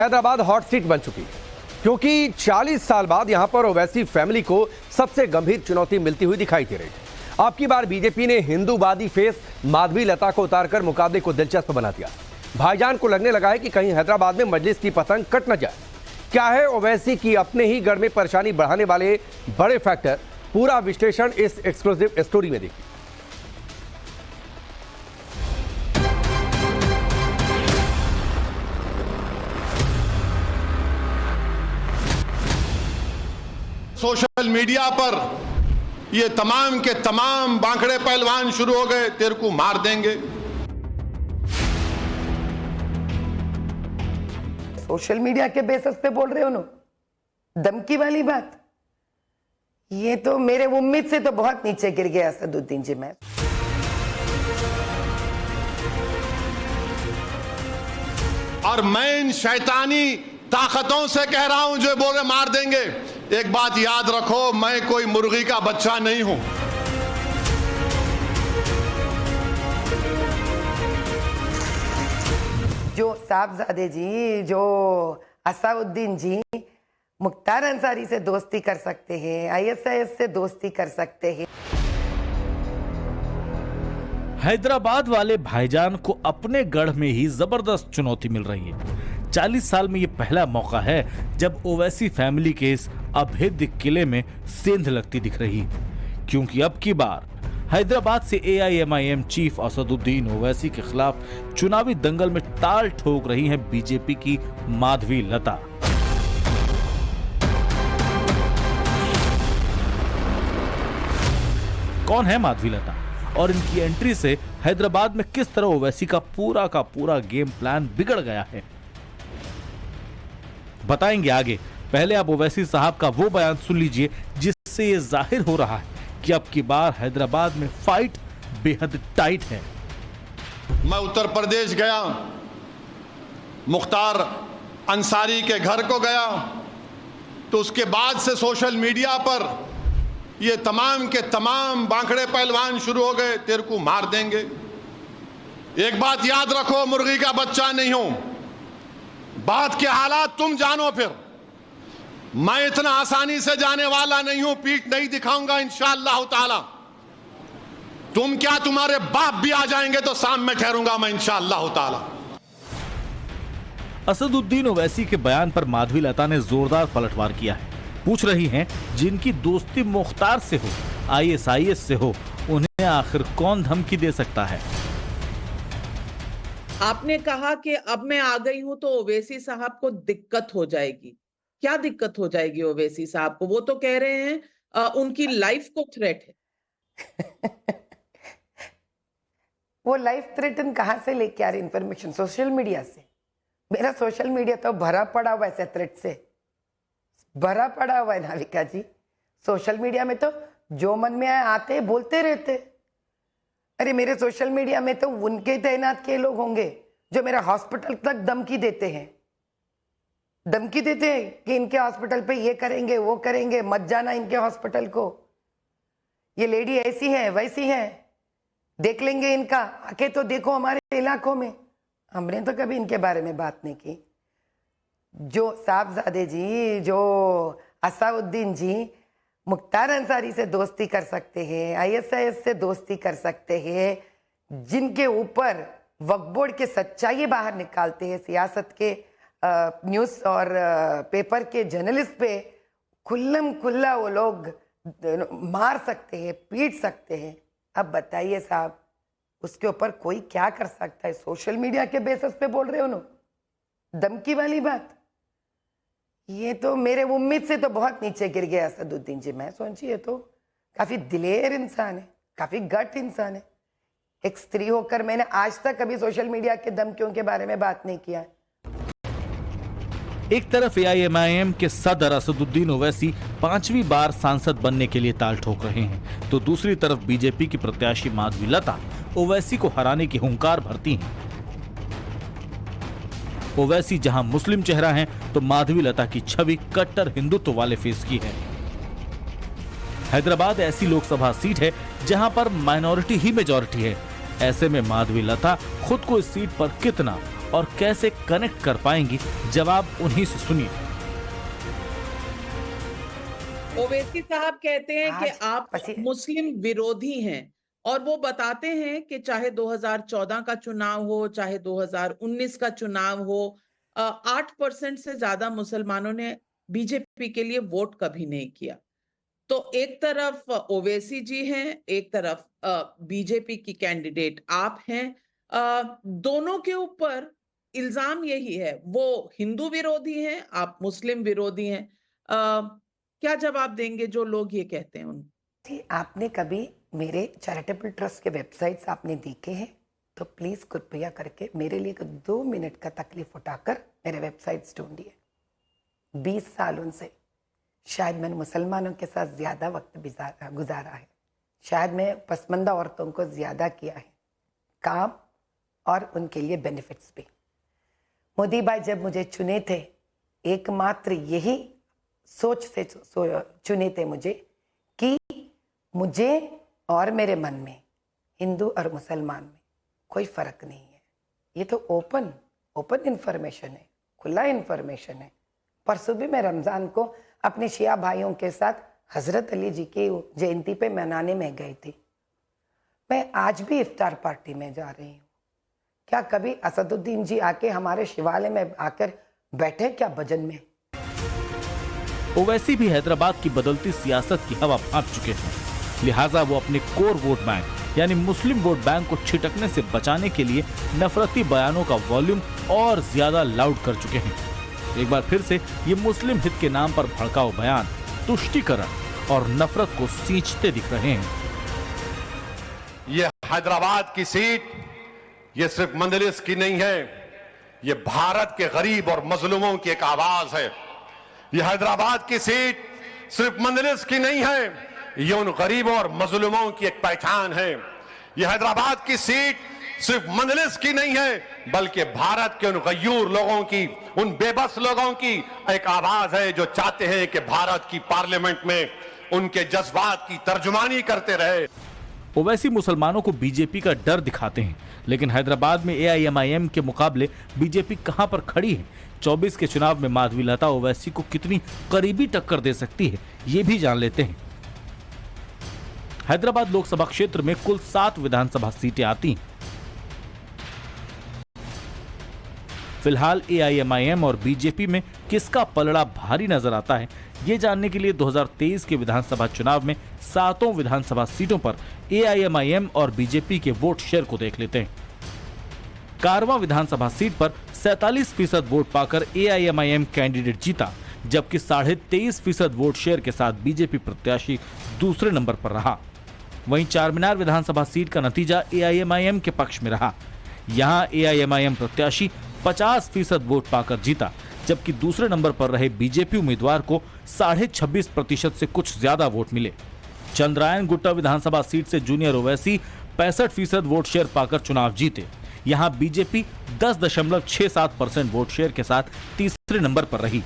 Hyderabad hot seat बन चुकी है क्योंकि 40 साल बाद यहां पर ओवैसी फैमिली को सबसे गंभीर चुनौती मिलती हुई दिखाई दे रही है। अब की बार बीजेपी ने हिंदूवादी फेस माधवी लता को उतारकर मुकाबले को दिलचस्प बना दिया। भाईजान को लगने लगा है कि कहीं हैदराबाद में मजलिस की पतंग कट न जाए। क्या है ओवैसी की अपने ही गढ़ में परेशानी बढ़ाने वाले बड़े फैक्टर, पूरा विश्लेषण इस एक्सक्लूसिव स्टोरी में देखिए। सोशल मीडिया पर ये तमाम के तमाम बांकड़े पहलवान शुरू हो गए, तेरे को मार देंगे। सोशल मीडिया के बेसिस पे बोल रहे हो ना, धमकी वाली बात, ये तो मेरे उम्मीद से तो बहुत नीचे गिर गया असदुद्दीन जी। मैं और मैं इन शैतानी ताकतों से कह रहा हूं जो बोल रहे मार देंगे। एक बात याद रखो, मैं कोई मुर्गी का बच्चा नहीं हूं। जो साहबजादे जी, जो असाउद्दीन जी मुख्तार अंसारी से दोस्ती कर सकते हैं, आईएसआईएस से दोस्ती कर सकते हैं। हैदराबाद वाले भाईजान को अपने गढ़ में ही जबरदस्त चुनौती मिल रही है। 40 साल में ये पहला मौका है जब ओवैसी फैमिली के इस अभेद्य किले में सेंध लगती दिख रही है, क्योंकि अब की बार हैदराबाद से एआईएमआईएम चीफ असदुद्दीन ओवैसी के खिलाफ चुनावी दंगल में ताल ठोक रही है बीजेपी की माधवी लता। कौन है माधवी लता और इनकी एंट्री से हैदराबाद में किस तरह ओवैसी का पूरा गेम प्लान बिगड़ गया है, बताएंगे आगे। पहले आप ओवैसी साहब का वो बयान सुन लीजिए जिससे ये जाहिर हो रहा है कि अब की बार हैदराबाद में फाइट बेहद टाइट है। मैं उत्तर प्रदेश गया, मुख्तार अंसारी के घर को गया, तो उसके बाद से सोशल मीडिया पर ये तमाम के तमाम बांकड़े पहलवान शुरू हो गए, तेरे को मार देंगे। एक बात याद रखो, मुर्गी का बच्चा नहीं हूं। बात के हालात तुम जानो। फिर मैं इतना आसानी से जाने वाला नहीं हूं, पीठ नहीं दिखाऊंगा इंशाअल्लाह ताला। तुम क्या, तुम्हारे बाप भी आ जाएंगे तो सामने ठहरूंगा मैं इंशाअल्लाह ताला। असदुद्दीन ओवैसी के बयान पर माधवी लता ने जोरदार पलटवार किया है। पूछ रही हैं, जिनकी दोस्ती मुख्तार से हो, आईएसआईएस से हो, उन्हें आखिर कौन धमकी दे सकता है। आपने कहा कि अब मैं आ गई हूं तो ओवैसी साहब को दिक्कत हो जाएगी। क्या दिक्कत हो जाएगी ओवैसी साहब को? वो तो कह रहे हैं उनकी लाइफ को थ्रेट है। वो लाइफ थ्रेटन कहां से लेके आ रही इंफॉर्मेशन? सोशल मीडिया से। मेरा सोशल मीडिया तो भरा पड़ा हुआ है थ्रेट से, भरा पड़ा हुआ है नाविका जी। सोशल मीडिया में तो जो मन में आए आते बोलते रहते। अरे मेरे सोशल मीडिया में तो उनके तैनात के लोग होंगे जो मेरा हॉस्पिटल तक धमकी देते हैं, धमकी देते हैं कि इनके हॉस्पिटल पे ये करेंगे, वो करेंगे, मत जाना इनके हॉस्पिटल को, ये लेडी ऐसी है वैसी है, देख लेंगे इनका, आके तो देखो हमारे इलाकों में। हमने तो कभी इनके बारे में बात नहीं की। जो साहबजादे जी, जो असाउद्दीन जी मुख्तार अंसारी से दोस्ती कर सकते हैं, आईएसआईएस से दोस्ती कर सकते हैं, जिनके ऊपर वक्फ बोर्ड के सच्चाई बाहर निकालते हैं, सियासत के न्यूज़ और पेपर के जर्नलिस्ट पे खुल्लम खुल्ला वो लोग मार सकते हैं, पीट सकते हैं। अब बताइए साहब, उसके ऊपर कोई क्या कर सकता है? सोशल मीडिया के बेसिस पे बोल रहे हो ना, धमकी वाली बात, ये तो मेरे उम्मीद से तो बहुत नीचे गिर गया असदुद्दीन जी। मैं सोचिए तो काफी दिलेर इंसान है, काफी गट इंसान है। एक स्त्री होकर मैंने आज तक कभी सोशल मीडिया के धमकियों के बारे में बात नहीं किया। एक तरफ एआईएमआईएम के सदर असदुद्दीन ओवैसी 5वीं बार सांसद बनने के लिए ताल ठोक रहे हैं, तो दूसरी तरफ बीजेपी की प्रत्याशी माधवी लता ओवैसी को हराने की हुंकार भरती हैं। ओवैसी जहां मुस्लिम चेहरा है तो माधवी लता की छवि कट्टर हिंदुत्व वाले फेस की है। हैदराबाद ऐसी लोकसभा सीट है जहां पर माइनॉरिटी ही मेजॉरिटी है। ऐसे में माधवी लता खुद को इस सीट पर कितना और कैसे कनेक्ट कर पाएंगी, जवाब उन्हीं से सुनिए। ओवैसी साहब कहते हैं कि आप पसी- मुस्लिम विरोधी हैं और वो बताते हैं कि चाहे 2014 का चुनाव हो, चाहे 2019 का चुनाव हो, 8% से ज्यादा मुसलमानों ने बीजेपी के लिए वोट कभी नहीं किया। तो एक तरफ ओवैसी जी हैं, एक तरफ बीजेपी की कैंडिडेट आप हैं। दोनों के ऊपर इल्जाम यही है, वो हिंदू विरोधी हैं, आप मुस्लिम विरोधी हैं। क्या जवाब देंगे जो लोग ये कहते हैं उन? जी, आपने कभी मेरे चैरिटेबल ट्रस्ट के वेबसाइट्स आपने देखे हैं तो प्लीज कृपया करके मेरे लिए 2 मिनट का तकलीफ उठाकर मेरे वेबसाइट्स ढूंढिए। 20 सालों से शायद मैंने मुसलमानों के साथ ज्यादा वक्त गुजारा है, शायद मैं पसमंदा औरतों को ज्यादा किया है काम और उनके लिए बेनिफिट्स भी। मोदी भाई जब मुझे चुने थे, एकमात्र यही सोच से चुने थे मुझे कि मुझे और मेरे मन में हिंदू और मुसलमान में कोई फर्क नहीं है। ये तो ओपन इंफॉर्मेशन है, खुला इंफॉर्मेशन है। परसों भी मैं रमजान को अपने शिया भाइयों के साथ हजरत अली जी की जयंती पे मनाने में गई थी। मैं आज भी इफ्तार पार्टी में जा रही हूँ। क्या कभी असदुद्दीन जी आके हमारे शिवालय में आकर बैठे क्या भजन में? ओवैसी भी हैदराबाद की बदलती सियासत की हवा भांप चुके हैं, लिहाजा वो अपने कोर वोट बैंक यानी मुस्लिम वोट बैंक को छिटकने से बचाने के लिए नफरती बयानों का वॉल्यूम और ज्यादा लाउड कर चुके हैं। एक बार फिर से ये मुस्लिम हित के नाम पर भड़काऊ बयान तुष्टीकरण और नफरत को सींचते दिख रहे हैं। ये हैदराबाद की सीट ये सिर्फ मंजलिस की नहीं है, ये भारत के गरीब और मजलूमों की एक आवाज है। ये हैदराबाद की सीट सिर्फ मंजलिस की नहीं है, ये उन गरीबों और मजलूमों की एक पहचान है। ये हैदराबाद की सीट सिर्फ मंजलिस की नहीं है, बल्कि भारत के उन गयूर लोगों की, उन बेबस लोगों की एक आवाज है जो चाहते हैं कि भारत की पार्लियामेंट में उनके जज्बात की तर्जुमानी करते रहे। ओवैसी मुसलमानों को बीजेपी का डर दिखाते हैं, लेकिन हैदराबाद में एआईएमआईएम के मुकाबले बीजेपी कहां पर खड़ी है? 24 के चुनाव में माधवी लता ओवैसी को कितनी करीबी टक्कर दे सकती है, ये भी जान लेते हैं। हैदराबाद लोकसभा क्षेत्र में कुल 7 विधानसभा सीटें आती हैं। फिलहाल एआईएमआईएम और बीजेपी में किसका पलड़ा भारी नजर आता है, ये जानने के लिए 2023 के विधानसभा चुनाव में 7 विधानसभा सीटों पर एआईएमआईएम और बीजेपी के वोट शेयर को देख लेते हैं। कारवां विधानसभा सीट पर 47% वोट पाकर एआईएमआईएम कैंडिडेट जीता, जबकि 23.5% वोट शेयर के साथ बीजेपी प्रत्याशी दूसरे नंबर पर रहा। वहीं चारमीनार विधानसभा सीट का नतीजा एआईएमआईएम के पक्ष में रहा। यहां एआईएमआईएम प्रत्याशी 50% वोट पाकर जीता, जबकि दूसरे नंबर पर रहे बीजेपी उम्मीदवार को 26.5% से कुछ ज्यादा वोट मिले। चंद्रायन गुट्टा विधानसभा सीट से जूनियर ओवैसी 65% वोट शेयर पाकर चुनाव जीते। यहां बीजेपी 10.67% वोट शेयर के साथ तीसरे नंबर पर रही।